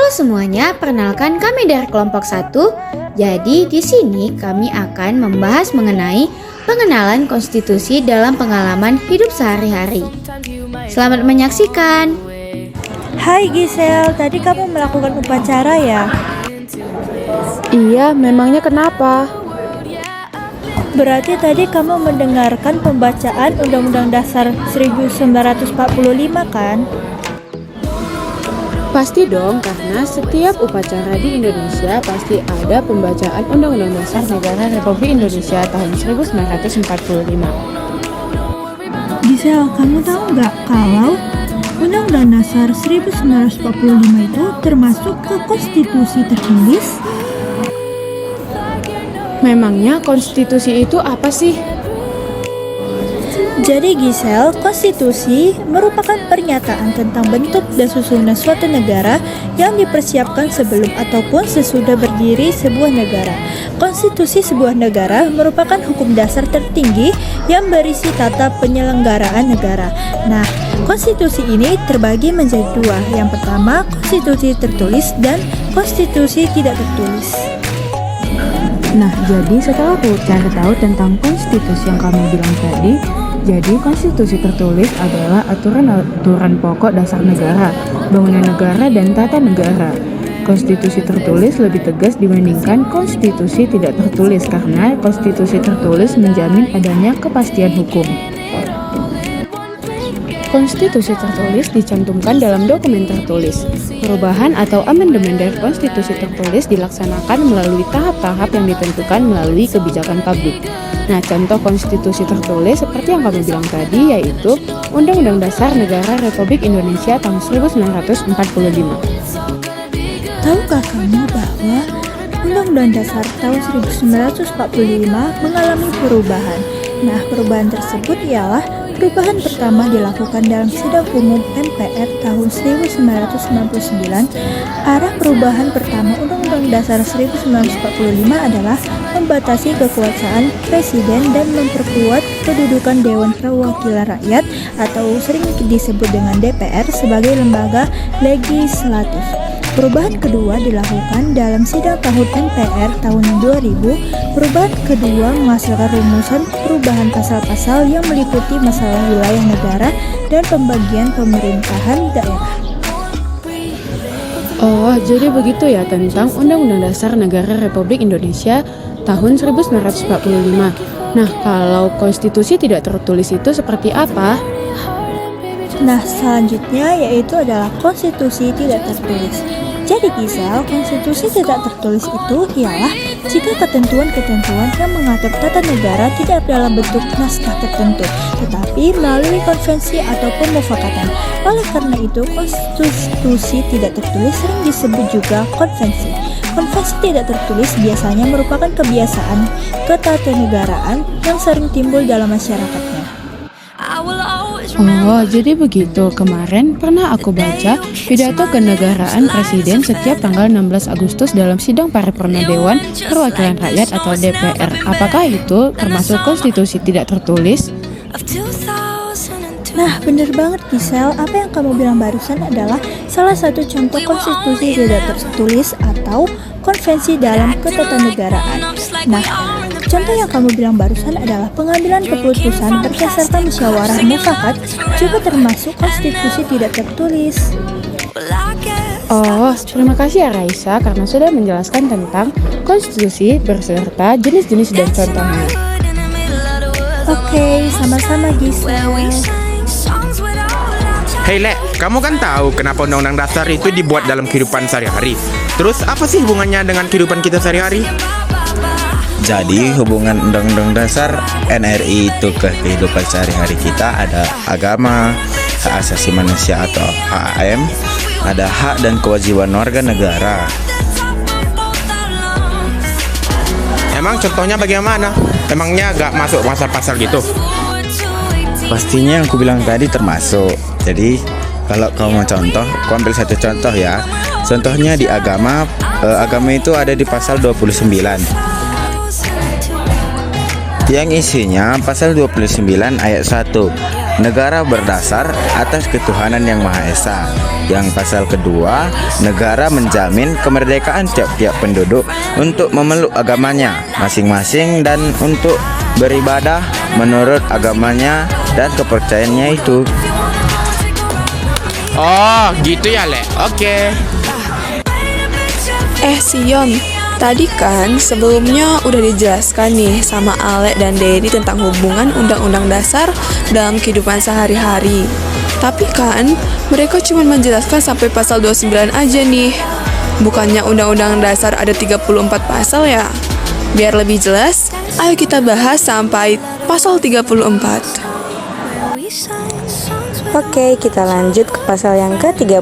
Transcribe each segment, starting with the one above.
Halo semuanya, perkenalkan kami dari kelompok 1. Jadi di sini kami akan membahas mengenai pengenalan konstitusi dalam pengalaman hidup sehari-hari. Selamat menyaksikan. Hai Gisel, tadi kamu melakukan upacara ya? Iya, memangnya kenapa? Berarti tadi kamu mendengarkan pembacaan Undang-Undang Dasar 1945 kan? Pasti dong, karena setiap upacara di Indonesia pasti ada pembacaan Undang-Undang Dasar Negara Republik Indonesia tahun 1945. Gisel, kamu tahu nggak kalau Undang-Undang Dasar 1945 itu termasuk ke konstitusi tertulis? Memangnya konstitusi itu apa sih? Jadi Gisel, konstitusi merupakan pernyataan tentang bentuk dan susunan suatu negara yang dipersiapkan sebelum ataupun sesudah berdiri sebuah negara. Konstitusi sebuah negara merupakan hukum dasar tertinggi yang berisi tata penyelenggaraan negara. Nah, konstitusi ini terbagi menjadi dua. Yang pertama, konstitusi tertulis dan konstitusi tidak tertulis. Nah, jadi setelah aku cari tahu tentang konstitusi yang kamu bilang tadi, jadi konstitusi tertulis adalah aturan-aturan pokok dasar negara, bangunan negara, dan tata negara. Konstitusi tertulis lebih tegas dibandingkan konstitusi tidak tertulis karena konstitusi tertulis menjamin adanya kepastian hukum. Konstitusi tertulis dicantumkan dalam dokumen tertulis. Perubahan atau amandemen dari konstitusi tertulis dilaksanakan melalui tahap-tahap yang ditentukan melalui kebijakan publik. Nah, contoh konstitusi tertulis seperti yang kamu bilang tadi yaitu Undang-Undang Dasar Negara Republik Indonesia tahun 1945. Tahukah kamu bahwa Undang-Undang Dasar tahun 1945 mengalami perubahan? Nah, perubahan tersebut ialah perubahan pertama dilakukan dalam Sidang Umum MPR tahun 1999. Arah perubahan pertama Undang-Undang Dasar 1945 adalah membatasi kekuasaan Presiden dan memperkuat kedudukan Dewan Perwakilan Rakyat atau sering disebut dengan DPR sebagai lembaga legislatif. Perubahan kedua dilakukan dalam Sidang tahun MPR tahun 2000. Perubahan kedua menghasilkan rumusan perubahan pasal-pasal yang meliputi masalah wilayah negara dan pembagian pemerintahan daerah. Oh, jadi begitu ya tentang Undang-Undang Dasar Negara Republik Indonesia tahun 1945. Nah, kalau konstitusi tidak tertulis itu seperti apa? Nah, selanjutnya yaitu adalah konstitusi tidak tertulis. Jadi Gisel, konstitusi tidak tertulis itu ialah jika ketentuan-ketentuan yang mengatur tata negara tidak dalam bentuk naskah tertentu, tetapi melalui konvensi ataupun mufakatan. Oleh karena itu, konstitusi tidak tertulis sering disebut juga konvensi. Konvensi tidak tertulis biasanya merupakan kebiasaan ketatanegaraan yang sering timbul dalam masyarakatnya. Oh, jadi begitu. Kemarin pernah aku baca pidato kenegaraan Presiden setiap tanggal 16 Agustus dalam sidang paripurna Dewan Perwakilan Rakyat atau DPR. Apakah itu termasuk konstitusi tidak tertulis? Nah, benar banget Gisel, apa yang kamu bilang barusan adalah salah satu contoh konstitusi tidak tertulis atau konvensi dalam ketatanegaraan. Nah, contoh yang kamu bilang barusan adalah pengambilan keputusan berdasarkan musyawarah mufakat juga termasuk konstitusi tidak tertulis. Oh, terima kasih ya Raisa karena sudah menjelaskan tentang konstitusi beserta jenis-jenis dan contohnya. Oke, sama-sama Gisel. Hei Le, kamu kan tahu kenapa Undang-Undang Dasar itu dibuat dalam kehidupan sehari-hari. Terus apa sih hubungannya dengan kehidupan kita sehari-hari? Jadi hubungan Undang-Undang Dasar NRI itu ke kehidupan sehari-hari kita ada agama, hak asasi manusia atau HAM, ada hak dan kewajiban warga negara. Emang contohnya bagaimana? Emangnya gak masuk pasal-pasal gitu? Pastinya yang aku bilang tadi termasuk. Jadi kalau kamu mau contoh, aku ambil satu contoh ya. Contohnya di agama itu ada di pasal 29. Yang isinya pasal 29 ayat 1 negara berdasar atas ketuhanan yang Maha Esa. Yang pasal kedua, negara menjamin kemerdekaan tiap-tiap penduduk untuk memeluk agamanya masing-masing dan untuk beribadah menurut agamanya dan kepercayaannya itu. Oh, gitu ya, Le. Oke. Sion, tadi kan sebelumnya udah dijelaskan nih sama Ale dan Dedi tentang hubungan Undang-Undang Dasar dalam kehidupan sehari-hari. Tapi kan mereka cuma menjelaskan sampai pasal 29 aja nih. Bukannya Undang-Undang Dasar ada 34 pasal ya? Biar lebih jelas, ayo kita bahas sampai pasal 34. Oke, kita lanjut ke pasal yang ke-30.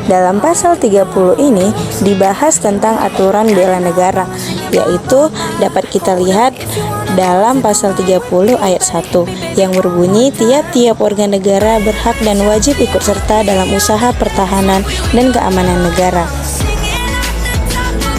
Dalam pasal 30 ini dibahas tentang aturan bela negara, yaitu dapat kita lihat dalam pasal 30 ayat 1 yang berbunyi tiap-tiap warga negara berhak dan wajib ikut serta dalam usaha pertahanan dan keamanan negara.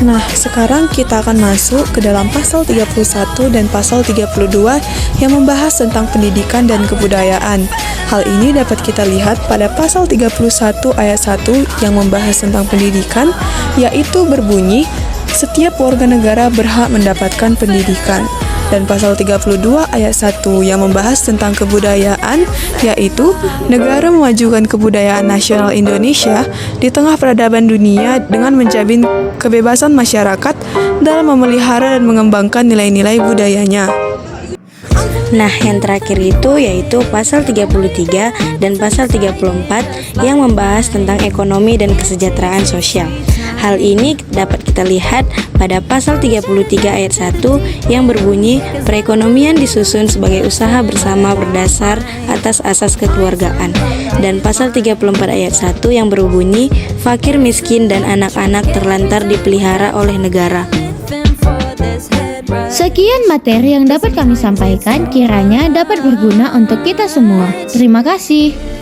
Nah, sekarang kita akan masuk ke dalam pasal 31 dan pasal 32 yang membahas tentang pendidikan dan kebudayaan. Hal ini dapat kita lihat pada pasal 31 ayat 1 yang membahas tentang pendidikan, yaitu berbunyi, setiap warga negara berhak mendapatkan pendidikan. Dan pasal 32 ayat 1 yang membahas tentang kebudayaan, yaitu negara memajukan kebudayaan nasional Indonesia di tengah peradaban dunia dengan menjamin kebebasan masyarakat dalam memelihara dan mengembangkan nilai-nilai budayanya. Nah, yang terakhir itu yaitu pasal 33 dan pasal 34 yang membahas tentang ekonomi dan kesejahteraan sosial. Hal ini dapat kita lihat pada pasal 33 ayat 1 yang berbunyi perekonomian disusun sebagai usaha bersama berdasar atas asas kekeluargaan. Dan pasal 34 ayat 1 yang berbunyi fakir miskin dan anak-anak terlantar dipelihara oleh negara. Sekian materi yang dapat kami sampaikan, kiranya dapat berguna untuk kita semua. Terima kasih.